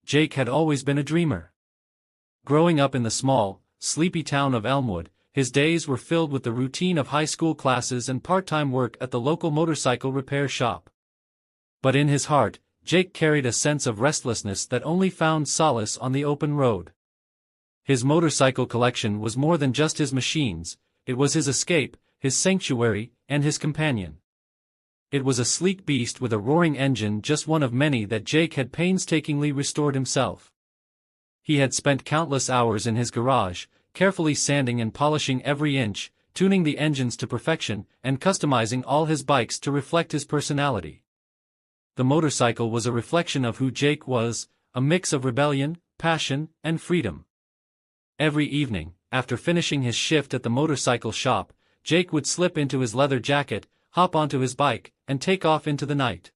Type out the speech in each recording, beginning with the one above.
Jake had always been a dreamer. Growing up in the small, sleepy town of Elmwood, his days were filled with the routine of high school classes and part-time work at the local motorcycle repair shop. But in his heart, Jake carried a sense of restlessness that only found solace on the open road. His motorcycle collection was more than just his machines, it was his escape, his sanctuary, and his companion. It was a sleek beast with a roaring engine, just one of many that Jake had painstakingly restored himself. He had spent countless hours in his garage, carefully sanding and polishing every inch, tuning the engines to perfection, and customizing all his bikes to reflect his personality. The motorcycle was a reflection of who Jake was, a mix of rebellion, passion, and freedom. Every evening, after finishing his shift at the motorcycle shop, Jake would slip into his leather jacket, hop onto his bike, and take off into the night.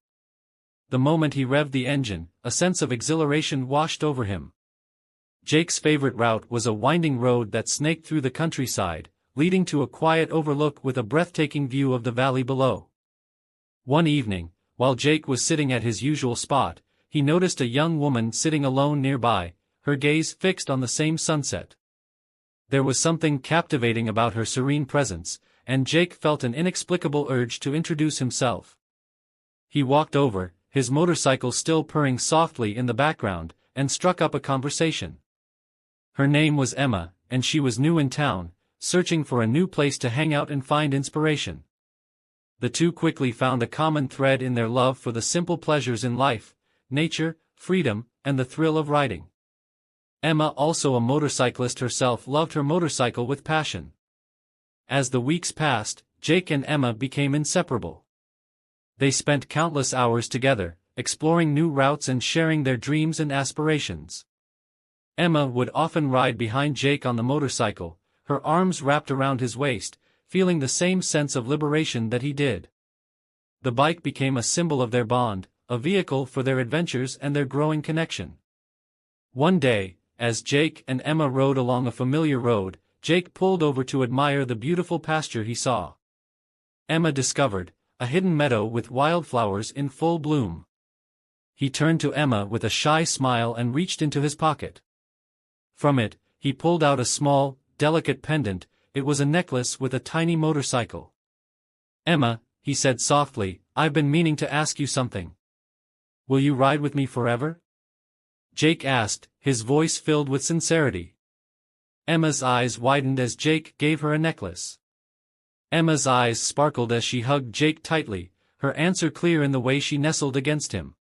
The moment he revved the engine, a sense of exhilaration washed over him. Jake's favorite route was a winding road that snaked through the countryside, leading to a quiet overlook with a breathtaking view of the valley below. One evening, while Jake was sitting at his usual spot, he noticed a young woman sitting alone nearby, her gaze fixed on the same sunset. There was something captivating about her serene presence, and Jake felt an inexplicable urge to introduce himself. He walked over, his motorcycle still purring softly in the background, and struck up a conversation. Her name was Emma, and she was new in town, searching for a new place to hang out and find inspiration. The two quickly found a common thread in their love for the simple pleasures in life, nature, freedom, and the thrill of riding. Emma, also a motorcyclist herself, loved her motorcycle with passion. As the weeks passed, Jake and Emma became inseparable. They spent countless hours together, exploring new routes and sharing their dreams and aspirations. Emma would often ride behind Jake on the motorcycle, her arms wrapped around his waist, feeling the same sense of liberation that he did. The bike became a symbol of their bond, a vehicle for their adventures and their growing connection. One day, as Jake and Emma rode along a familiar road, Jake pulled over to admire the beautiful pasture he saw. Emma discovered a hidden meadow with wildflowers in full bloom. He turned to Emma with a shy smile and reached into his pocket. From it, he pulled out a small, delicate pendant. It was a necklace with a tiny motorcycle. "Emma," he said softly, "I've been meaning to ask you something. Will you ride with me forever?" Jake asked, his voice filled with sincerity. Emma's eyes widened as Jake gave her a necklace. Emma's eyes sparkled as she hugged Jake tightly, her answer clear in the way she nestled against him.